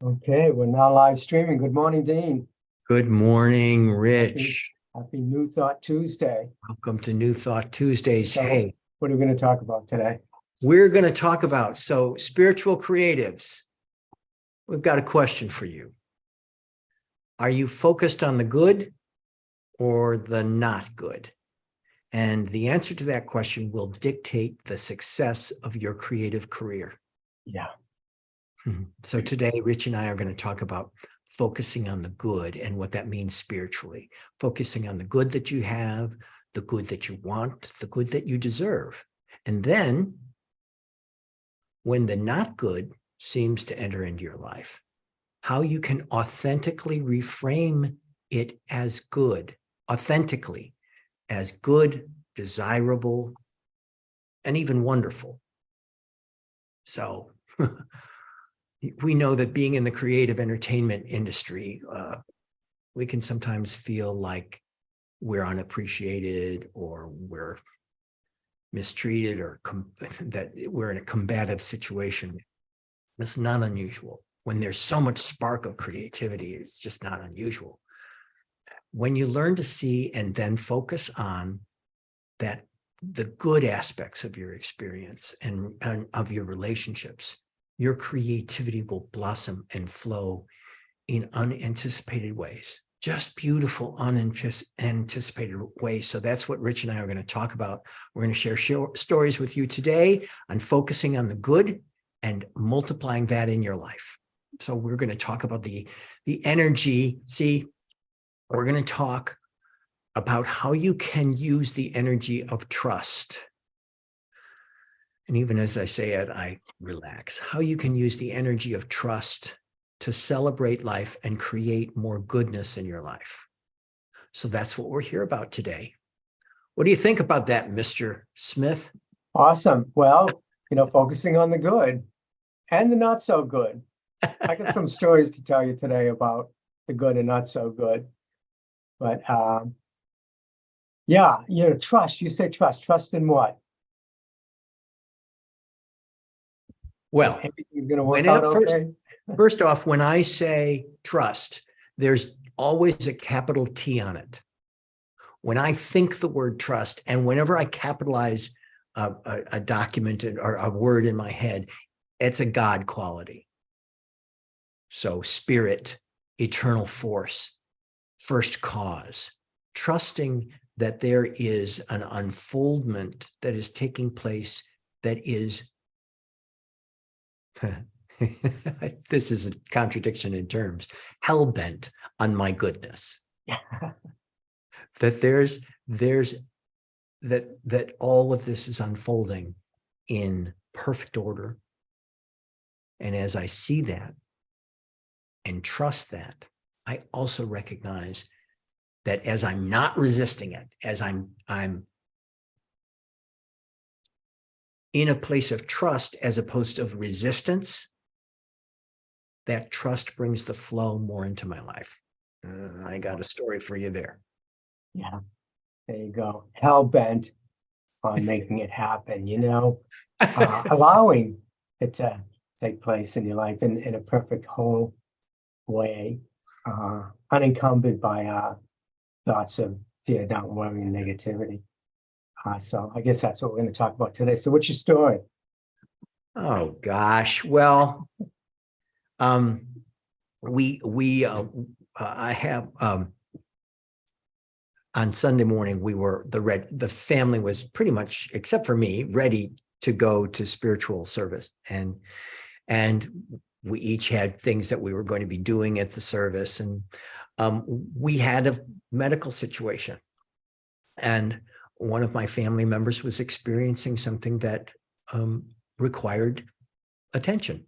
Okay, we're now live streaming. Good morning, Dean. Good morning, Happy, Rich. happy New Thought Tuesday. Welcome to New Thought Tuesdays. So, Hey, what are we going to talk about today? we're going to talk about spiritual creatives. We've got a question for you. Are you focused on the good or the not good? And the answer to that question will dictate the success of your creative career. Yeah. So today, Rich and I are going to talk about focusing on the good and what that means spiritually, focusing on the good that you have, the good that you want, the good that you deserve. And then when the not good seems to enter into your life, how you can authentically reframe it as good, authentically as good, desirable, and even wonderful. So we know that being in the creative entertainment industry, we can sometimes feel like we're unappreciated or we're mistreated or that we're in a combative situation. It's not unusual. When there's so much spark of creativity, it's just not unusual. When you learn to see and then focus on that, the good aspects of your experience and of your relationships, your creativity will blossom and flow in unanticipated ways, just beautiful, unanticipated ways. So that's what Rich and I are going to talk about. We're going to share stories with you today on focusing on the good and multiplying that in your life. So we're going to talk about the energy. See, we're going to talk about how you can use the energy of trust. And even as I say it, I relax. How you can use the energy of trust to celebrate life and create more goodness in your life. So that's what we're here about today. What do you think about that, Mr. Smith? Awesome. Well, focusing on the good and the not so good. I got some stories to tell you today about the good and not so good. But yeah, trust. You say trust. Trust in what? Well, everything's going to work out okay. First off, when I say trust, there's always a capital T on it. When I think the word trust, and whenever I capitalize a document or a word in my head, it's a God quality. So spirit, eternal force, first cause, trusting that there is an unfoldment that is taking place that is this is a contradiction in terms, hell-bent on my goodness. That there's that all of this is unfolding in perfect order. And as I see that and trust that, I also recognize that as I'm not resisting it, as I'm in a place of trust as opposed to resistance, that trust brings the flow more into my life. I got a story for you there. Yeah, there you go. Hell bent on making it happen, allowing it to take place in your life in a perfect whole way, unencumbered by thoughts of fear, doubt, worry, and negativity. So I guess that's what we're going to talk about today. So what's your story? Oh gosh, well, I have on Sunday morning, the family was pretty much, except for me, ready to go to spiritual service. And we each had things that we were going to be doing at the service. And we had a medical situation. And one of my family members was experiencing something that required attention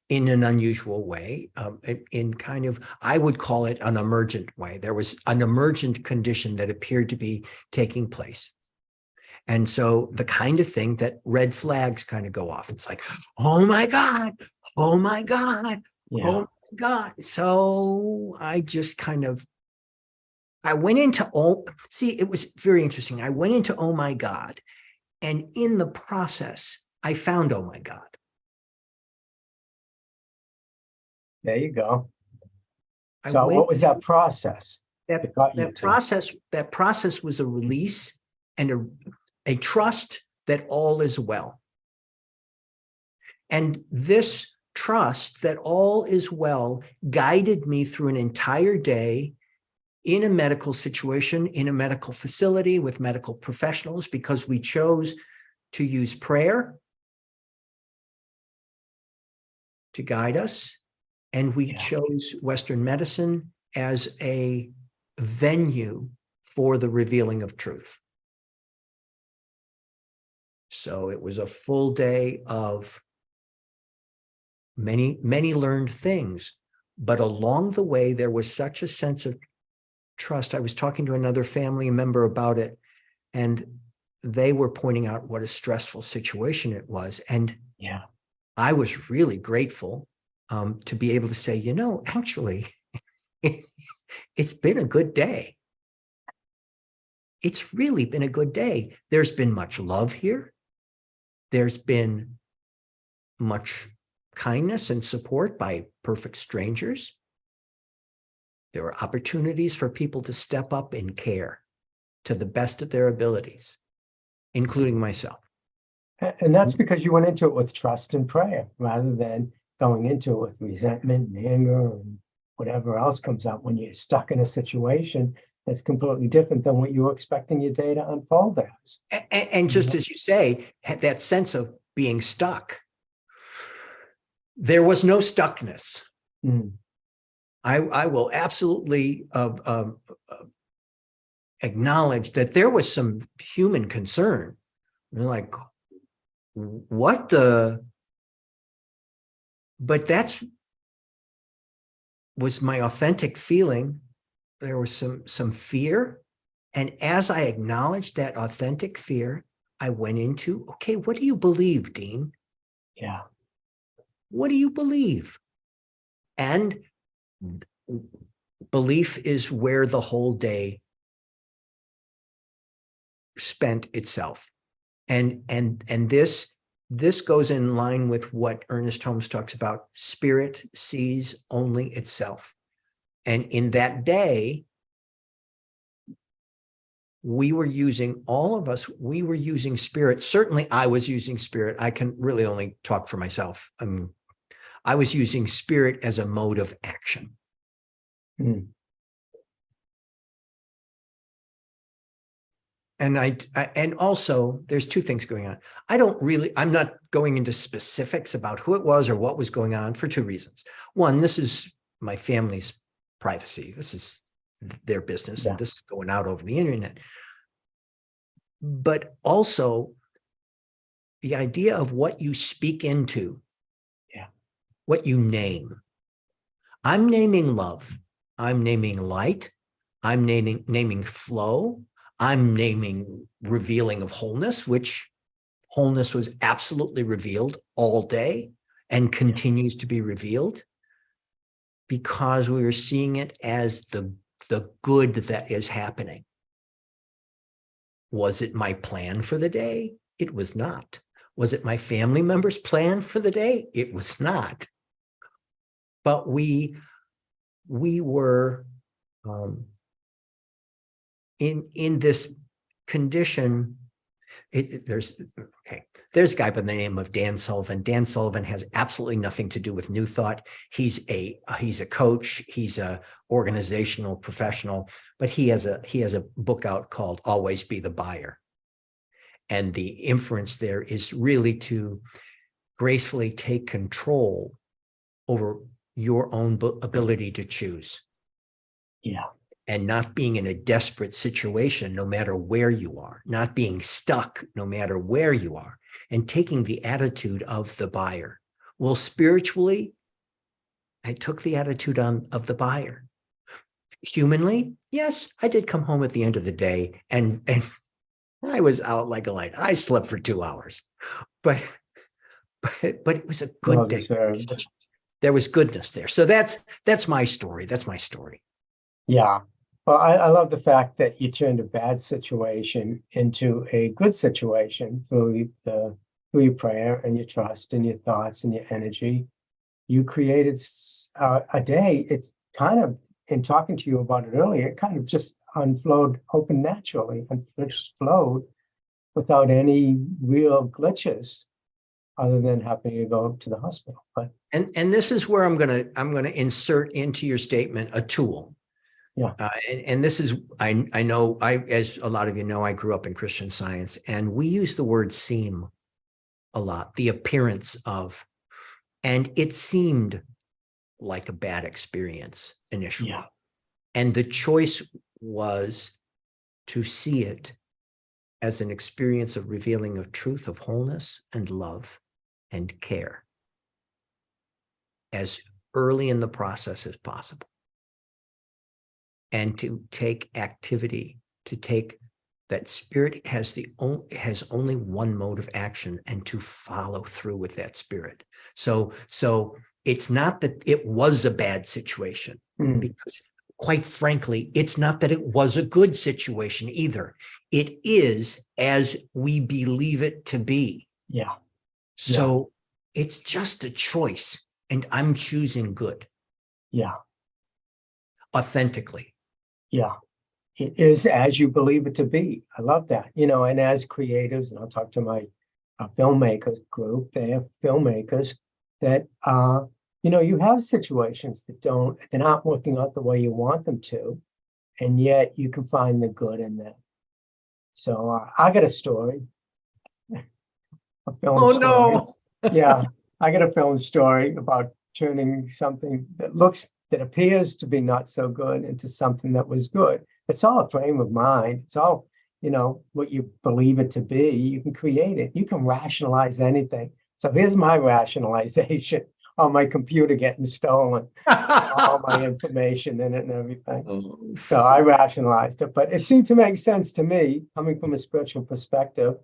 in an unusual way, in kind of, I would call it an emergent way. There was an emergent condition that appeared to be taking place. And so the kind of thing that red flags kind of go off. It's like, oh my God, oh my God, Yeah. oh my God. So I just kind of, I went into, it was very interesting. I went into, oh my God. And in the process, I found, oh my God. There you go. I So went what was that process that got you that to? process was a release and a trust that all is well. And this trust that all is well guided me through an entire day in a medical situation, in a medical facility with medical professionals, because we chose to use prayer to guide us. And we chose Western medicine as a venue for the revealing of truth. So it was a full day of many, many learned things. But along the way, there was such a sense of trust. I was talking to another family member about it, and they were pointing out what a stressful situation it was. And I was really grateful to be able to say, you know, actually, it's been a good day. It's really been a good day. There's been much love here. There's been much kindness and support by perfect strangers. There were opportunities for people to step up and care to the best of their abilities, including myself. And that's because you went into it with trust and prayer rather than going into it with resentment and anger and whatever else comes up when you're stuck in a situation that's completely different than what you were expecting your day to unfold as. And just as you say, that sense of being stuck, there was no stuckness. I will absolutely acknowledge that there was some human concern. You're like, what the? But that's was my authentic feeling. There was some fear. And as I acknowledged that authentic fear, I went into, okay, what do you believe, Dean? Yeah. What do you believe? And belief is where the whole day spent itself. And this goes in line with what Ernest Holmes talks about. Spirit sees only itself. And in that day, we were using, all of us, we were using spirit. Certainly I was using spirit. I can really only talk for myself. I was using spirit as a mode of action. And also there's two things going on. I'm not going into specifics about who it was or what was going on for two reasons. One, this is my family's privacy. This is their business, and this is going out over the internet. But also the idea of what you speak into, what you name. I'm naming love. I'm naming light. I'm naming flow. I'm naming revealing of wholeness, which wholeness was absolutely revealed all day and continues to be revealed because we are seeing it as the good that is happening. Was it my plan for the day? It was not. Was it my family members' plan for the day? It was not. But we were in this condition. There's a guy by the name of Dan Sullivan. Dan Sullivan has absolutely nothing to do with New Thought. He's a coach. He's a organizational professional, but he has a book out called Always Be the Buyer. And the inference there is really to gracefully take control over your own ability to choose. And not being in a desperate situation, no matter where you are, not being stuck, no matter where you are, and taking the attitude of the buyer. Well, spiritually, I took the attitude of the buyer. Humanly, yes, I did come home at the end of the day and I was out like a light. I slept for 2 hours, but it was a good day. There was goodness there. So that's my story. That's my story. Yeah. Well, I love the fact that you turned a bad situation into a good situation through your prayer and your trust and your thoughts and your energy. you created a day. It's kind of, in talking to you about it earlier, it kind of just unflowed open naturally and just flowed without any real glitches other than having to go to the hospital. But And this is where I'm gonna insert into your statement a tool. yeah, and this is, I know, as a lot of you know, I grew up in Christian Science, and we use the word seem a lot, the appearance of, and it seemed like a bad experience initially. yeah, And the choice was to see it as an experience of revealing of truth, of wholeness and love and care as early in the process as possible. And to take activity, to take that spirit has only one mode of action, and to follow through with that spirit. So it's not that it was a bad situation, because quite frankly, it's not that it was a good situation either. It is as we believe it to be. yeah, So it's just a choice, and I'm choosing good. yeah, Authentically. yeah. It is as you believe it to be. I love that. And as creatives, and I'll talk to my filmmakers group, they have filmmakers that, you have situations they're not working out the way you want them to, and yet you can find the good in them. So I got a story, a film story. No. Yeah, I got a film story about turning something that appears to be not so good into something that was good. It's all a frame of mind. It's all, what you believe it to be. You can create it. You can rationalize anything. So here's my rationalization on my computer getting stolen, all my information in it and everything. So I rationalized it, but it seemed to make sense to me coming from a spiritual perspective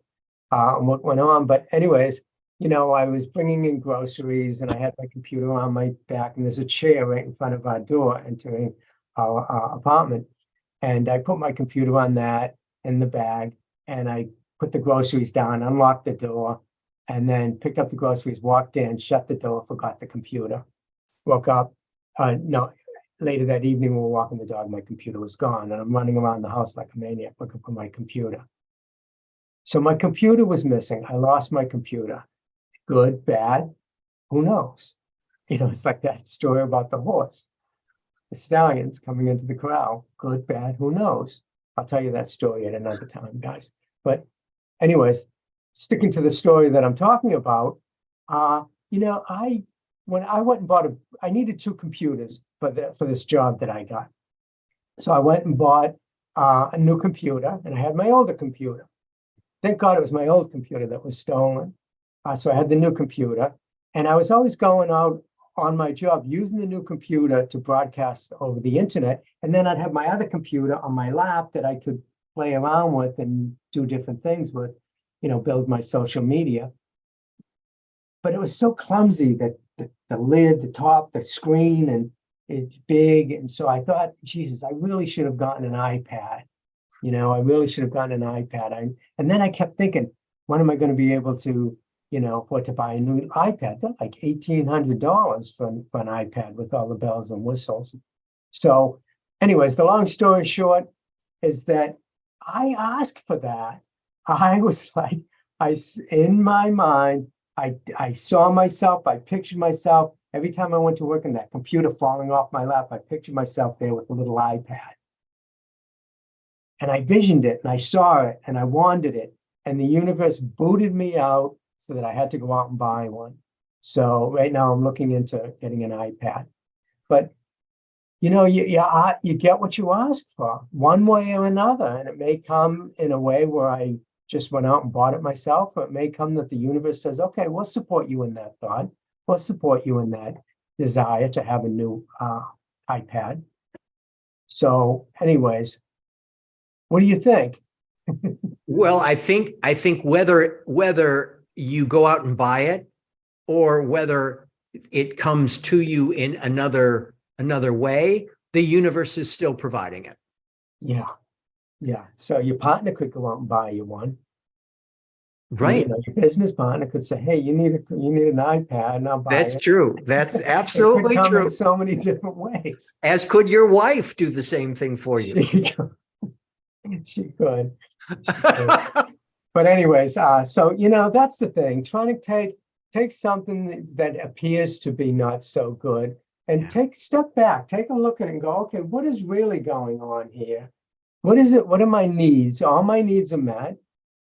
on what went on. But anyways, I was bringing in groceries and I had my computer on my back, and there's a chair right in front of our door entering our apartment. And I put my computer on that in the bag, and I put the groceries down, unlocked the door, and then picked up the groceries, walked in, shut the door, forgot the computer. Woke up, no, later that evening we were walking the dog, my computer was gone, and I'm running around the house like a maniac looking for my computer. So my computer was missing. I lost my computer. Good, bad, who knows? It's like that story about the horse. The stallions coming into the corral. Good, bad, who knows? I'll tell you that story at another time, guys. But anyways, sticking to the story that I'm talking about, when I went and bought I needed 2 computers for this job that I got. So I went and bought a new computer, and I had my older computer. Thank God it was my old computer that was stolen. So I had the new computer, and I was always going out on my job using the new computer to broadcast over the internet. And then I'd have my other computer on my lap that I could play around with and do different things with, build my social media. But it was so clumsy that the lid, the top, the screen, and it's big. And so I thought, Jesus, I really should have gotten an iPad. I really should have gotten an iPad. And then I kept thinking, when am I going to be able to afford to buy a new iPad? They're like $1,800 for an iPad with all the bells and whistles. So anyways, the long story short is that I asked for that. I was like, in my mind, I saw myself, I pictured myself, every time I went to work in that computer falling off my lap, I pictured myself there with a little iPad. And I visioned it and I saw it and I wanted it. And the universe booted me out so that I had to go out and buy one. So right now I'm looking into getting an iPad. But you get what you ask for one way or another. And it may come in a way where I just went out and bought it myself, or it may come that the universe says, okay, we'll support you in that thought. We'll support you in that desire to have a new iPad. So anyways, what do you think? Well, I think whether you go out and buy it or whether it comes to you in another way, the universe is still providing it. Yeah. So your partner could go out and buy you one. Right. Your business partner could say, hey, you need an iPad, and I'll buy That's it. true. That's It could absolutely come in true. so many different ways. As could your wife do the same thing for you. She could. She could. She could. But anyways, so that's the thing. Trying to take something that appears to be not so good and Yeah. take a step back, take a look at it and go, okay, what is really going on here? What is it? What are my needs? All my needs are met.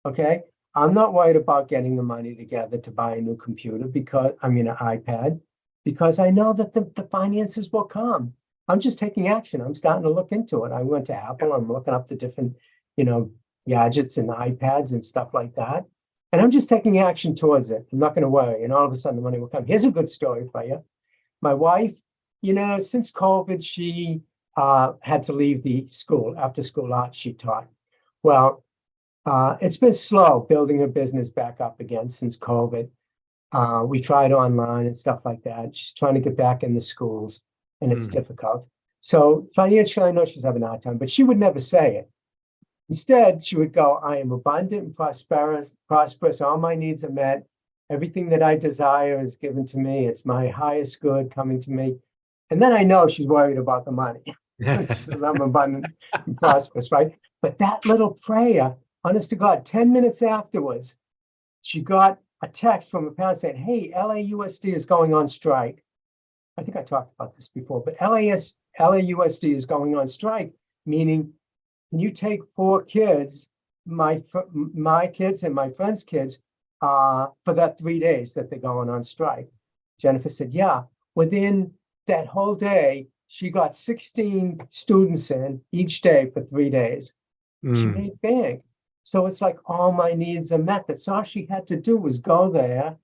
Okay. I'm not worried about getting the money together to buy a new computer an iPad, because I know that the finances will come. I'm just taking action. I'm starting to look into it. I went to Apple. I'm looking up the different, gadgets and iPads and stuff like that. And I'm just taking action towards it. I'm not going to worry. And all of a sudden the money will come. Here's a good story for you. My wife, since COVID, she had to leave the school, after school art she taught. Well, it's been slow building her business back up again since COVID. We tried online and stuff like that. She's trying to get back in the schools, and it's difficult. So financially, I know she's having a hard time, but she would never say it. Instead, she would go, I am abundant and prosperous. All my needs are met. Everything that I desire is given to me. It's my highest good coming to me. And then I know she's worried about the money. She says, I'm abundant and prosperous, right? But that little prayer, honest to God, 10 minutes afterwards, she got a text from a parent saying, hey, LAUSD is going on strike. I think I talked about this before, but LAUSD is going on strike, meaning, can you take 4 kids, my kids and my friends' kids, for that 3 days that they're going on strike? Jennifer said, yeah. Within that whole day, she got 16 students in each day for 3 days. She made bank. So it's like all my needs are met. That's all she had to do was go there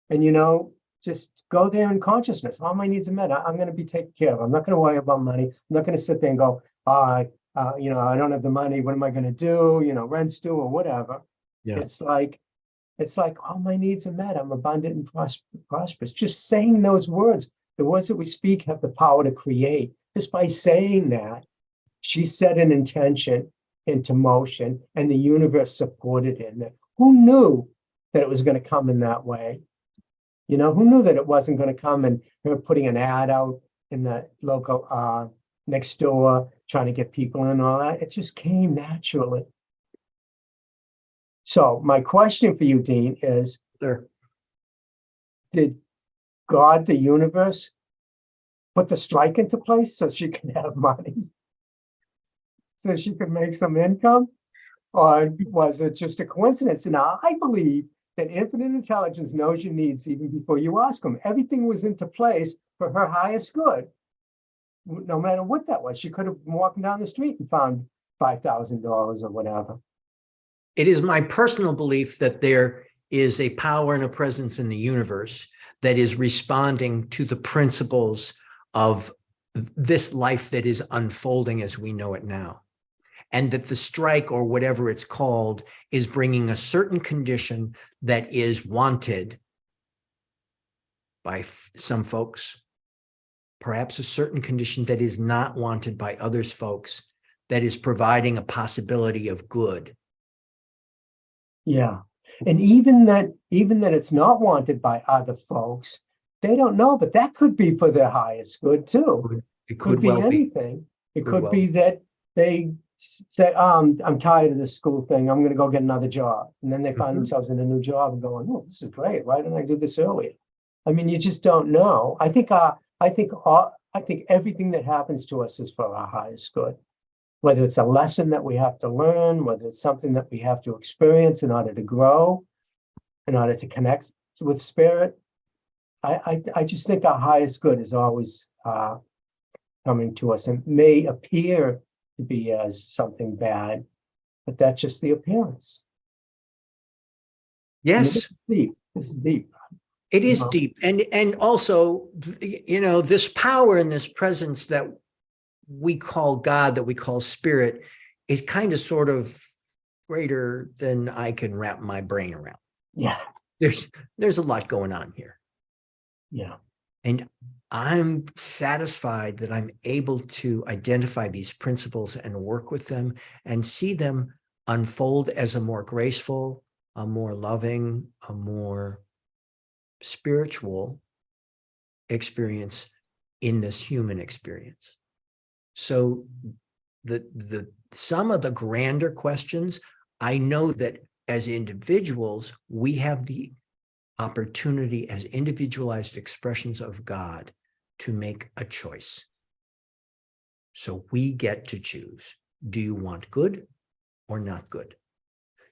and, just go there in consciousness. All my needs are met. I'm going to be taken care of. I'm not going to worry about money. I'm not going to sit there and go, I don't have the money. What am I going to do? Rent's due or whatever. Yeah. It's like all my needs are met. I'm abundant and prosperous. Just saying those words, the words that we speak have the power to create. Just by saying that, she set an intention into motion, and the universe supported it. Who knew that it was going to come in that way? Who knew that it wasn't going to come and her putting an ad out in the local next door, trying to get people in and all that? It just came naturally. So my question for you, Dean, is, did God, the universe, put the strike into place so she could have money? So she could make some income? Or was it just a coincidence? And I believe that infinite intelligence knows your needs even before you ask them. Everything was into place for her highest good, no matter what that was. She could have been walking down the street and found $5,000 or whatever. It is my personal belief that there is a power and a presence in the universe that is responding to the principles of this life that is unfolding as we know it now. And that the strike, or whatever it's called, is bringing a certain condition that is wanted by some folks, perhaps a certain condition that is not wanted by others folks, that is providing a possibility of good. Yeah. And even that it's not wanted by other folks, they don't know, but that could be for their highest good too. It could be well anything. It could well be that they say, I'm tired of this school thing. I'm going to go get another job. And then they find themselves in a new job and going, oh, this is great. Why didn't I do this earlier? I mean, you just don't know. I think everything that happens to us is for our highest good. Whether it's a lesson that we have to learn, whether it's something that we have to experience in order to grow, in order to connect with spirit. I just think our highest good is always coming to us, and may appear to be as something bad, but that's just the appearance. Yes. This is deep. It is deep. And also, this power and this presence that we call God, that we call spirit, is kind of sort of greater than I can wrap my brain around. Yeah. There's a lot going on here. Yeah. And I'm satisfied that I'm able to identify these principles and work with them and see them unfold as a more graceful, a more loving, a more spiritual experience in this human experience. So some of the grander questions, I know that as individuals, we have the opportunity as individualized expressions of God to make a choice. So we get to choose. Do you want good or not good?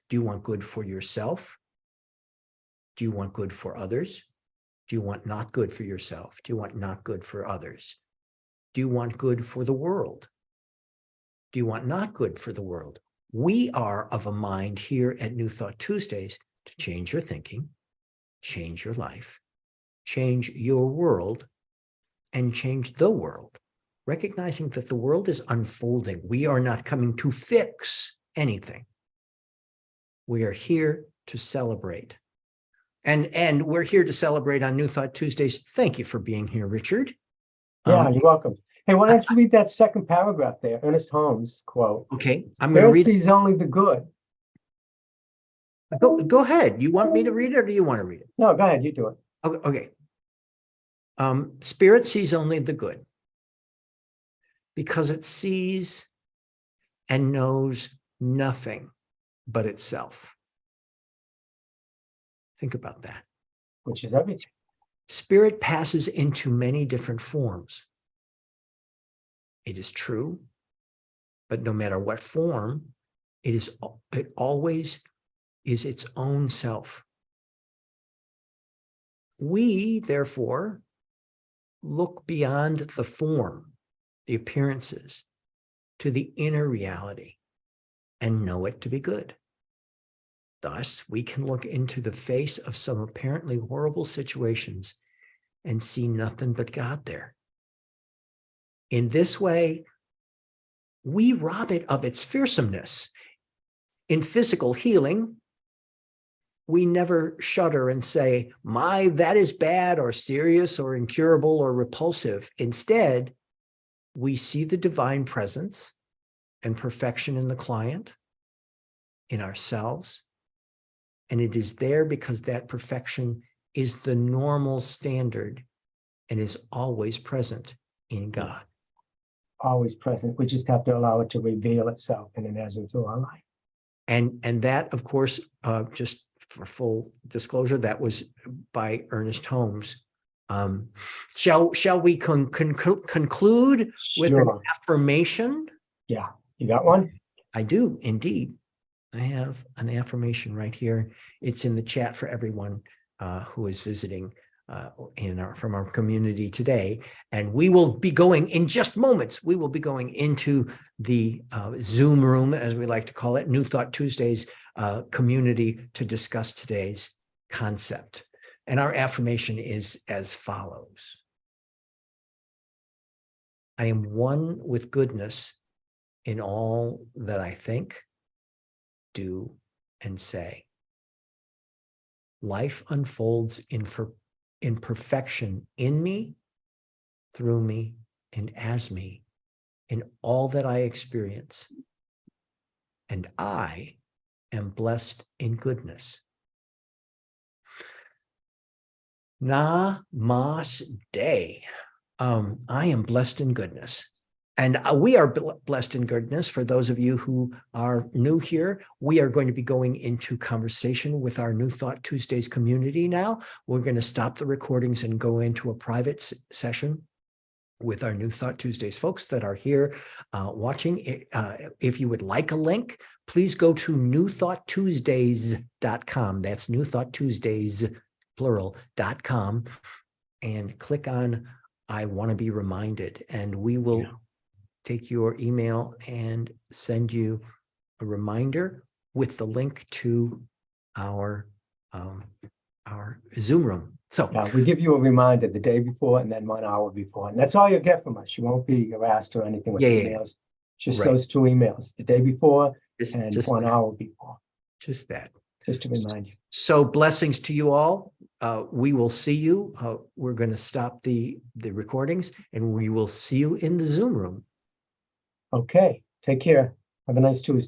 Do you want good for yourself? Do you want good for others? Do you want not good for yourself? Do you want not good for others? Do you want good for the world? Do you want not good for the world? We are of a mind here at New Thought Tuesdays to change your thinking, change your life, change your world, and change the world. Recognizing that the world is unfolding. We are not coming to fix anything. We are here to celebrate. And we're here to celebrate on New Thought Tuesdays. Thank you for being here, Richard. Yeah, you're welcome. Hey, why don't you read that second paragraph there? Ernest Holmes quote. Okay, I'm going to read. Spirit sees only the good. Go ahead. You want me to read it, or do you want to read it? No, go ahead. You do it. Okay. Spirit sees only the good because it sees and knows nothing but itself. Think about that. Which is everything. Spirit passes into many different forms. It is true, but no matter what form, it always is its own self. We, therefore, look beyond the form, the appearances, to the inner reality and know it to be good. Thus, we can look into the face of some apparently horrible situations and see nothing but God there. In this way, we rob it of its fearsomeness. In physical healing, we never shudder and say, that is bad or serious or incurable or repulsive. Instead, we see the divine presence and perfection in the client, in ourselves. And it is there because that perfection is the normal standard and is always present in God. Always present. We just have to allow it to reveal itself in and as into our life. And that, of course, just for full disclosure, that was by Ernest Holmes. Shall we conclude with an affirmation? Yeah, you got one? I do, indeed. I have an affirmation right here. It's in the chat for everyone who is visiting from our community today. And we will be going in just moments. We will be going into the Zoom room, as we like to call it, New Thought Tuesdays community to discuss today's concept. And our affirmation is as follows. I am one with goodness in all that I think, do, and say. Life unfolds in perfection in me, through me, and as me, in all that I experience. And I am blessed in goodness. Namaste. I am blessed in goodness. And we are blessed in goodness. For those of you who are new here, we are going to be going into conversation with our New Thought Tuesdays community now. We're going to stop the recordings and go into a private session with our New Thought Tuesdays folks that are here watching. If you would like a link, please go to newthoughttuesdays.com. That's newthoughttuesdays, plural.com, and click on I want to be reminded, and we will take your email and send you a reminder with the link to our Zoom room. So yeah, we give you a reminder the day before and then 1 hour before. And that's all you'll get from us. You won't be harassed or anything with emails. Just those 2 emails, the day before and just 1 hour before. Just that. Just to remind you. So blessings to you all. We will see you. We're going to stop the recordings and we will see you in the Zoom room. Okay. Take care. Have a nice Tuesday.